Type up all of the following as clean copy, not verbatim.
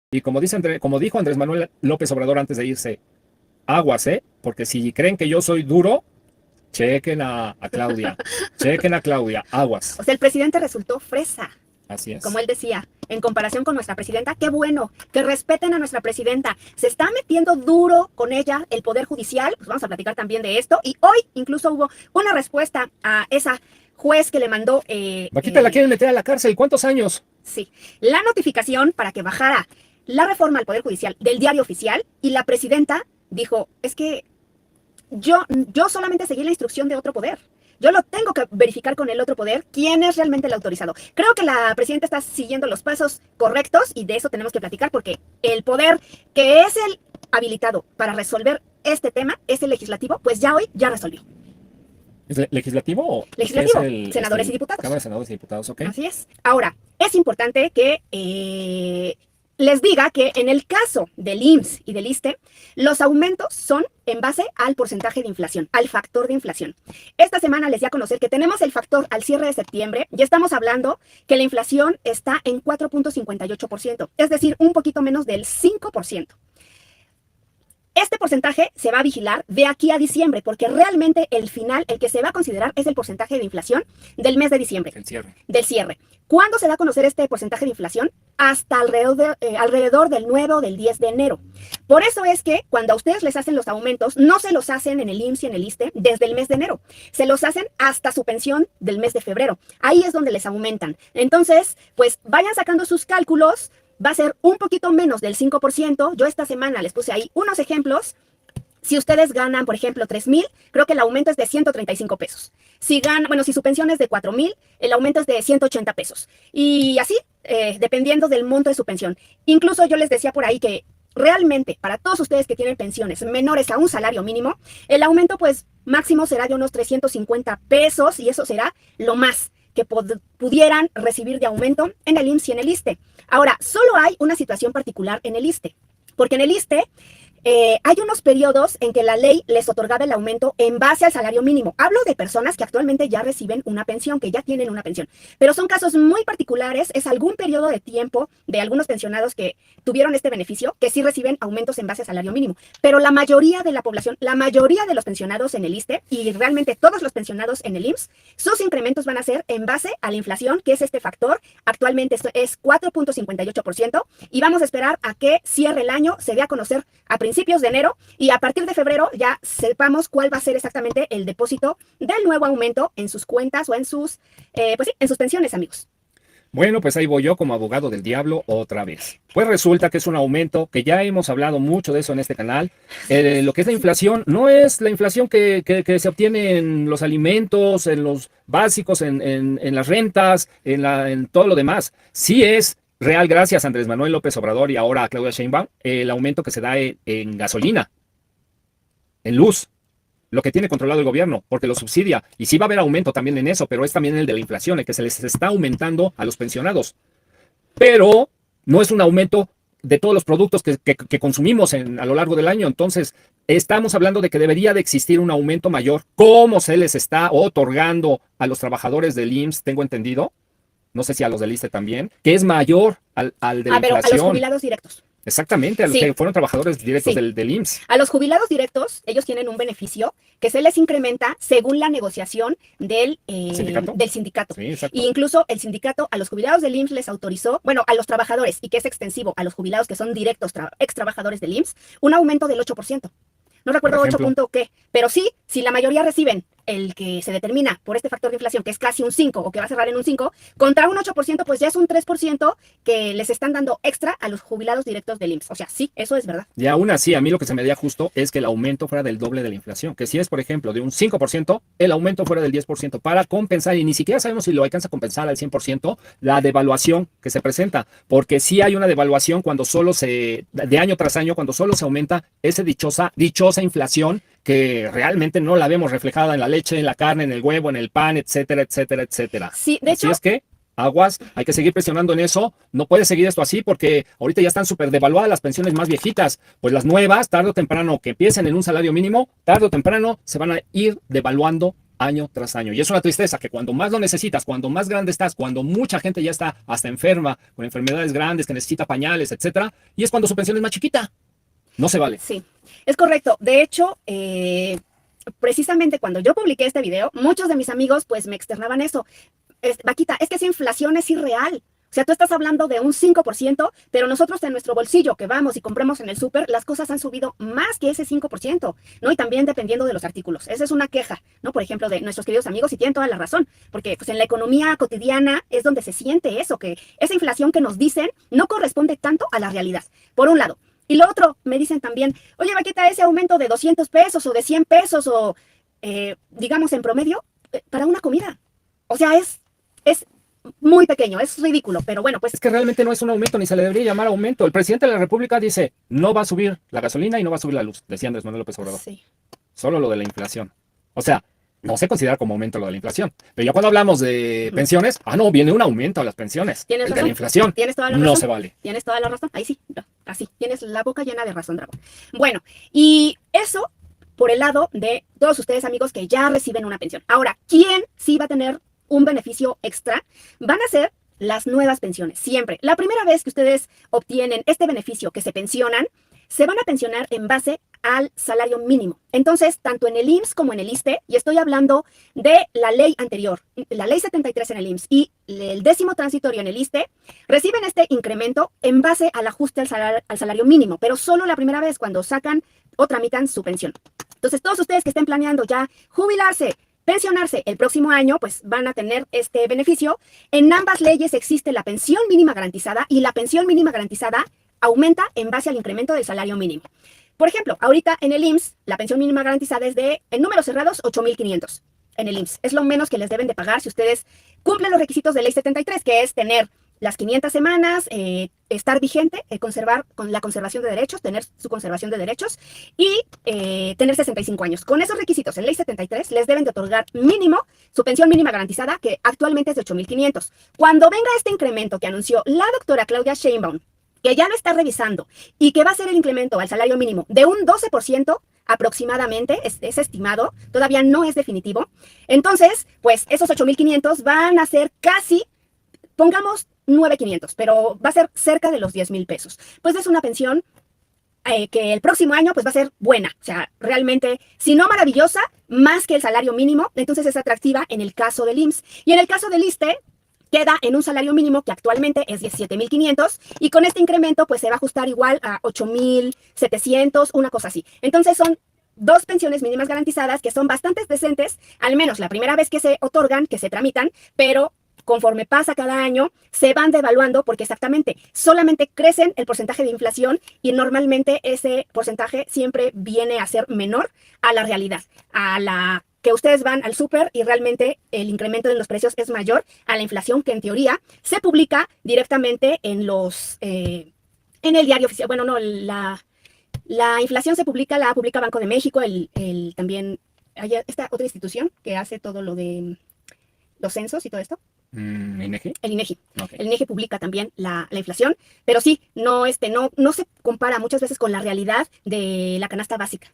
Y como dijo Andrés Manuel López Obrador antes de irse, aguas, porque si creen que yo soy duro, chequen a Claudia, chequen a Claudia, aguas. O sea, el presidente resultó fresa. Así Como es. él decía, en comparación con nuestra presidenta, qué bueno, que respeten a nuestra presidenta. Se está metiendo duro con ella el Poder Judicial, pues vamos a platicar también de esto. Y hoy incluso hubo una respuesta a esa juez que le mandó, Vaquita la quieren meter a la cárcel, ¿cuántos años? sí, la notificación para que bajara la reforma al Poder Judicial del diario oficial y la presidenta dijo, es que yo solamente seguí la instrucción de otro poder. Yo lo tengo que verificar con el otro poder quién es realmente el autorizado. Creo que la presidenta está siguiendo los pasos correctos y de eso tenemos que platicar porque el poder que es el habilitado para resolver este tema es el legislativo, pues ya hoy ya resolvió. ¿Es legislativo o Legislativo, es el senadores y diputados. Cámara de Senadores y Diputados? Ok. Así es. Ahora, es importante que les diga que en el caso del IMSS y del ISSSTE, los aumentos son en base al porcentaje de inflación, al factor de inflación. Esta semana les di a conocer que tenemos el factor al cierre de septiembre y estamos hablando que la inflación está en 4.58%, es decir, un poquito menos del 5%. Este porcentaje se va a vigilar de aquí a diciembre, porque realmente el final, el que se va a considerar es el porcentaje de inflación del mes de diciembre. El cierre. Del cierre. ¿Cuándo se da a conocer este porcentaje de inflación? Hasta alrededor del 9 o del 10 de enero. Por eso es que cuando a ustedes les hacen los aumentos, no se los hacen en el IMSS y en el ISSSTE desde el mes de enero. Se los hacen hasta su pensión del mes de febrero. Ahí es donde les aumentan. Entonces, pues vayan sacando sus cálculos. Va a ser un poquito menos del 5%. Yo esta semana les puse ahí unos ejemplos. Si ustedes ganan, por ejemplo, 3,000, creo que el aumento es de 135 pesos. Si su pensión es de 4,000, el aumento es de 180 pesos. Y así, dependiendo del monto de su pensión. Incluso yo les decía por ahí que realmente, para todos ustedes que tienen pensiones menores a un salario mínimo, el aumento, pues, máximo será de unos 350 pesos y eso será lo más que pudieran recibir de aumento en el IMSS y en el ISSSTE. Ahora, solo hay una situación particular en el ISSSTE, porque en el ISSSTE hay unos periodos en que la ley les otorgaba el aumento en base al salario mínimo. Hablo de personas que actualmente ya reciben una pensión, que ya tienen una pensión, pero son casos muy particulares, es algún periodo de tiempo de algunos pensionados que tuvieron este beneficio, que sí reciben aumentos en base a salario mínimo. Pero la mayoría de la población, la mayoría de los pensionados en el ISSSTE y realmente todos los pensionados en el IMSS, sus incrementos van a ser en base a la inflación, que es este factor. Actualmente es 4.58% y vamos a esperar a que cierre el año, se dé a conocer a principios de enero y a partir de febrero ya sepamos cuál va a ser exactamente el depósito del nuevo aumento en sus cuentas o en sus, en sus pensiones, amigos. Bueno, pues ahí voy yo como abogado del diablo otra vez. Pues resulta que es un aumento, que ya hemos hablado mucho de eso en este canal. Lo que es la inflación, no es la inflación que se obtiene en los alimentos, en los básicos, en las rentas, en todo lo demás. Sí es real, gracias a Andrés Manuel López Obrador y ahora a Claudia Sheinbaum, el aumento que se da en gasolina, en luz. Lo que tiene controlado el gobierno, porque lo subsidia. Y sí va a haber aumento también en eso, pero es también el de la inflación, el que se les está aumentando a los pensionados. Pero no es un aumento de todos los productos que consumimos a lo largo del año. Entonces, estamos hablando de que debería de existir un aumento mayor, como se les está otorgando a los trabajadores del IMSS, tengo entendido. No sé si a los del ISSSTE también, que es mayor al de la Pero a los inflación. jubilados directos. Exactamente, a los que fueron trabajadores directos del IMSS. A los jubilados directos, ellos tienen un beneficio que se les incrementa según la negociación del sindicato. Sí, exacto. Y incluso el sindicato a los jubilados del IMSS les autorizó, bueno, a los trabajadores, y que es extensivo a los jubilados que son directos, ex trabajadores del IMSS, un aumento del 8%. No recuerdo 8 punto qué, pero sí, si la mayoría reciben el que se determina por este factor de inflación, que es casi un 5 o que va a cerrar en un 5, contra un 8%, pues ya es un 3% que les están dando extra a los jubilados directos del IMSS. O sea, sí, eso es verdad. Y aún así, a mí lo que se me da justo es que el aumento fuera del doble de la inflación. Que si es, por ejemplo, de un 5%, el aumento fuera del 10% para compensar, y ni siquiera sabemos si lo alcanza a compensar al 100%, la devaluación que se presenta. Porque sí hay una devaluación cuando de año tras año, cuando solo se aumenta esa dichosa inflación que realmente no la vemos reflejada en la leche, en la carne, en el huevo, en el pan, etcétera, etcétera, etcétera. Sí, de hecho. Así es que, aguas, hay que seguir presionando en eso. No puede seguir esto así porque ahorita ya están súper devaluadas las pensiones más viejitas. Pues las nuevas, tarde o temprano, que empiecen en un salario mínimo, tarde o temprano se van a ir devaluando año tras año. Y es una tristeza que cuando más lo necesitas, cuando más grande estás, cuando mucha gente ya está hasta enferma, con enfermedades grandes, que necesita pañales, etcétera, y es cuando su pensión es más chiquita. No se vale. Sí, es correcto. De hecho, precisamente cuando yo publiqué este video, muchos de mis amigos pues me externaban eso. Vaquita, es que esa inflación es irreal. O sea, tú estás hablando de un 5%, pero nosotros en nuestro bolsillo que vamos y compramos en el súper, las cosas han subido más que ese 5%, ¿no? Y también dependiendo de los artículos. Esa es una queja, ¿no? Por ejemplo, de nuestros queridos amigos, y tienen toda la razón, porque pues en la economía cotidiana es donde se siente eso, que esa inflación que nos dicen no corresponde tanto a la realidad, por un lado. Y lo otro, me dicen también, oye, Vaquita, ese aumento de 200 pesos o de 100 pesos o, digamos, en promedio, para una comida. O sea, es muy pequeño, es ridículo, pero bueno, pues... Es que realmente no es un aumento, ni se le debería llamar aumento. El presidente de la República dice, no va a subir la gasolina y no va a subir la luz, decía Andrés Manuel López Obrador. Sí. Solo lo de la inflación. O sea, no se considera como aumento lo de la inflación. Pero ya cuando hablamos de pensiones, no, viene un aumento a las pensiones. Tienes El de razón. la inflación. Tienes toda la razón. No se vale. Tienes toda la razón. Ahí sí, no, así. Tienes la boca llena de razón, Drago. Bueno, y eso por el lado de todos ustedes, amigos, que ya reciben una pensión. Ahora, ¿quién sí va a tener un beneficio extra? Van a ser las nuevas pensiones, siempre. La primera vez que ustedes obtienen este beneficio, que se pensionan, se van a pensionar en base al salario mínimo. Entonces, tanto en el IMSS como en el ISSSTE, y estoy hablando de la ley anterior, la ley 73 en el IMSS y el 10º transitorio en el ISSSTE, reciben este incremento en base al ajuste al salario mínimo, pero solo la primera vez cuando sacan o tramitan su pensión. Entonces, todos ustedes que estén planeando ya jubilarse, pensionarse el próximo año, pues van a tener este beneficio. En ambas leyes existe la pensión mínima garantizada y la pensión mínima garantizada aumenta en base al incremento del salario mínimo. Por ejemplo, ahorita en el IMSS, la pensión mínima garantizada es de, en números cerrados, 8,500 en el IMSS. Es lo menos que les deben de pagar si ustedes cumplen los requisitos de ley 73, que es tener las 500 semanas, estar vigente, conservar con la conservación de derechos, tener su conservación de derechos y tener 65 años. Con esos requisitos en ley 73 les deben de otorgar mínimo su pensión mínima garantizada, que actualmente es de 8,500. Cuando venga este incremento que anunció la doctora Claudia Sheinbaum, que ya lo está revisando y que va a ser el incremento al salario mínimo de un 12%, aproximadamente, es estimado, todavía no es definitivo. Entonces, pues esos 8,500 van a ser casi, pongamos 9,500, pero va a ser cerca de los 10,000 pesos. Pues es una pensión que el próximo año pues va a ser buena, o sea, realmente, si no maravillosa, más que el salario mínimo, entonces es atractiva en el caso del IMSS. Y en el caso del ISSSTE, queda en un salario mínimo que actualmente es 17,500 y con este incremento pues se va a ajustar igual a 8,700, una cosa así. Entonces son dos pensiones mínimas garantizadas que son bastante decentes, al menos la primera vez que se otorgan, que se tramitan, pero conforme pasa cada año, se van devaluando porque exactamente solamente crecen el porcentaje de inflación y normalmente ese porcentaje siempre viene a ser menor a la realidad, a la que ustedes van al súper y realmente el incremento de los precios es mayor a la inflación que en teoría se publica directamente en el diario oficial. Bueno, no, la inflación la publica Banco de México, también hay esta otra institución que hace todo lo de los censos y todo esto. ¿INEGI? El INEGI. Okay. El INEGI publica también la inflación, pero sí, no se compara muchas veces con la realidad de la canasta básica.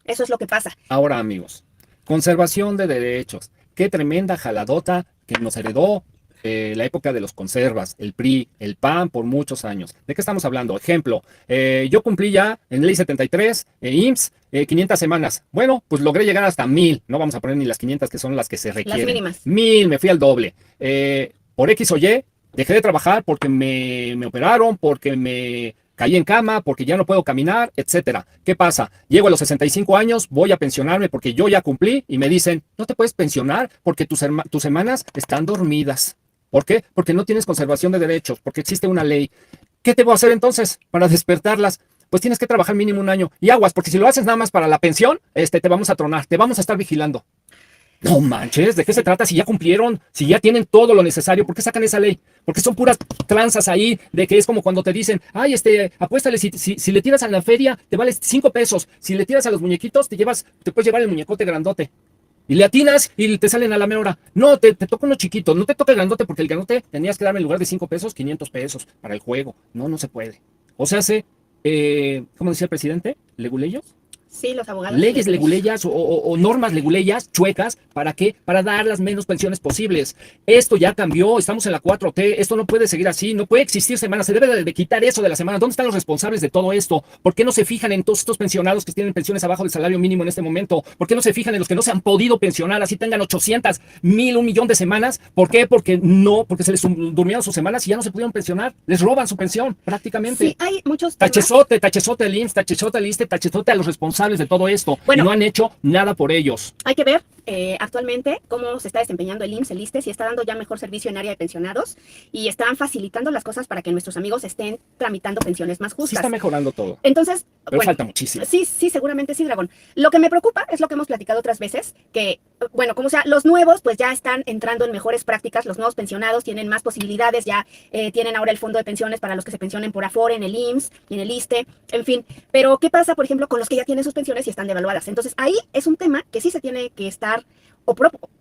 Eso es lo que pasa. Ahora, amigos, conservación de derechos. Qué tremenda jaladota que nos heredó la época de los conservas, el PRI, el PAN por muchos años. ¿De qué estamos hablando? Ejemplo, yo cumplí ya en ley 73, IMSS, 500 semanas. Bueno, pues logré llegar hasta 1,000. No vamos a poner ni las 500 que son las que se requieren. Las mínimas. 1,000, me fui al doble. Por X o Y, dejé de trabajar porque me operaron, porque me caí en cama, porque ya no puedo caminar, etcétera. ¿Qué pasa? Llego a los 65 años, voy a pensionarme porque yo ya cumplí y me dicen, no te puedes pensionar porque tus semanas están dormidas. ¿Por qué? Porque no tienes conservación de derechos, porque existe una ley. ¿Qué te voy a hacer entonces para despertarlas? Pues tienes que trabajar mínimo 1 año. Y aguas, porque si lo haces nada más para la pensión, te vamos a tronar, te vamos a estar vigilando. No manches, ¿de qué se trata? Si ya cumplieron, si ya tienen todo lo necesario, ¿por qué sacan esa ley? Porque son puras tranzas ahí, de que es como cuando te dicen, ay, apuéstale, si le tiras a la feria, te vale 5 pesos. Si le tiras a los muñequitos, te puedes llevar el muñecote grandote. Y le atinas y te salen a la mera hora. No, te toca uno chiquito, no te toca el grandote, porque el grandote tenías que darme en lugar de 5 pesos, 500 pesos para el juego. No se puede. O sea, ¿cómo decía el presidente? ¿Leguleyos? Sí, los abogados. Leyes leguleyas o normas leguleyas chuecas, ¿para qué? Para dar las menos pensiones posibles. Esto ya cambió, estamos en la 4T, esto no puede seguir así, no puede existir semana, se debe de quitar eso de la semana. ¿Dónde están los responsables de todo esto? ¿Por qué no se fijan en todos estos pensionados que tienen pensiones abajo del salario mínimo en este momento? ¿Por qué no se fijan en los que no se han podido pensionar, así tengan 800, 1000, 1,000,000 de semanas? ¿Por qué? Porque se les durmieron sus semanas y ya no se pudieron pensionar, les roban su pensión prácticamente. Sí, hay muchos temas. Tachezote al IMSS, tachezote al ISSSTE, tachezote a los responsables de todo esto. Bueno, y no han hecho nada por ellos. Hay que ver actualmente cómo se está desempeñando el IMSS, el ISSSTE, si está dando ya mejor servicio en área de pensionados y están facilitando las cosas para que nuestros amigos estén tramitando pensiones más justas. Sí está mejorando todo. Entonces, pero falta muchísimo. Sí, seguramente sí, Dragón. Lo que me preocupa es lo que hemos platicado otras veces, que, bueno, como sea, los nuevos pues ya están entrando en mejores prácticas, los nuevos pensionados tienen más posibilidades, ya tienen ahora el fondo de pensiones para los que se pensionen por Afore en el IMSS y en el ISSSTE, en fin. Pero, ¿qué pasa, por ejemplo, con los que ya tienen sus pensiones y están devaluadas? Entonces, ahí es un tema que sí se tiene que estar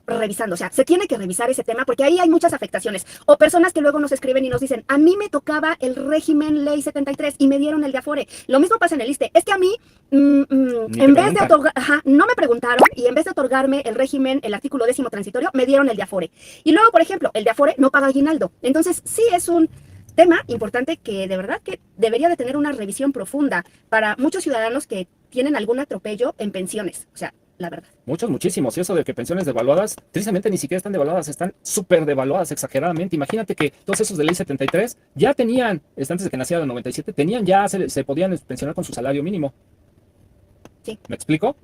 revisando, o sea, se tiene que revisar ese tema porque ahí hay muchas afectaciones o personas que luego nos escriben y nos dicen, a mí me tocaba el régimen ley 73 y me dieron el de Afore. Lo mismo pasa en el ISSSTE, es que a mí en vez de otorgar, no me preguntaron y en vez de otorgarme el régimen, el artículo 10º transitorio, me dieron el de Afore. Y luego, por ejemplo, el de Afore no paga aguinaldo. Entonces, sí es un tema importante que de verdad que debería de tener una revisión profunda para muchos ciudadanos que tienen algún atropello en pensiones, o sea, la verdad. Muchísimos. Y eso de que pensiones devaluadas, tristemente ni siquiera están devaluadas, están súper devaluadas exageradamente. Imagínate que todos esos de ley 73 ya tenían, antes de que naciera el 97, se podían pensionar con su salario mínimo. Sí. ¿Me explico?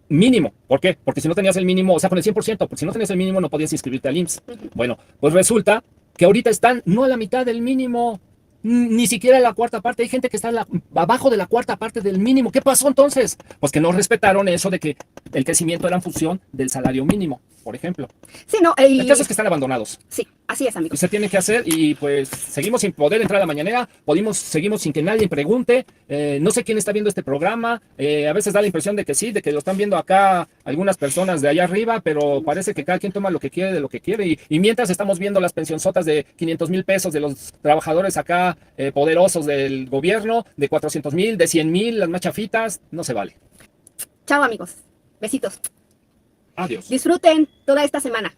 Mínimo. ¿Por qué? Porque si no tenías el mínimo, o sea, con el 100%, porque si no tenías el mínimo no podías inscribirte al IMSS. Bueno, pues resulta que ahorita están no a la mitad del mínimo, ni siquiera a la cuarta parte. Hay gente que está abajo de la cuarta parte del mínimo. ¿Qué pasó entonces? Pues que no respetaron eso de que el crecimiento era en función del salario mínimo, por ejemplo. Sí, no. El caso es que están abandonados. Sí, así es, amigo. Y se tiene que hacer y pues seguimos sin poder entrar a la mañanera, seguimos sin que nadie pregunte. No sé quién está viendo este programa. A veces da la impresión de que sí, de que lo están viendo acá algunas personas de allá arriba, pero parece que cada quien toma lo que quiere de lo que quiere. Y mientras estamos viendo las pensionzotas de 500,000 pesos de los trabajadores acá poderosos del gobierno, de 400,000, de 100,000, las más chafitas, no se vale. Chao, amigos. Besitos. Adiós. Disfruten toda esta semana.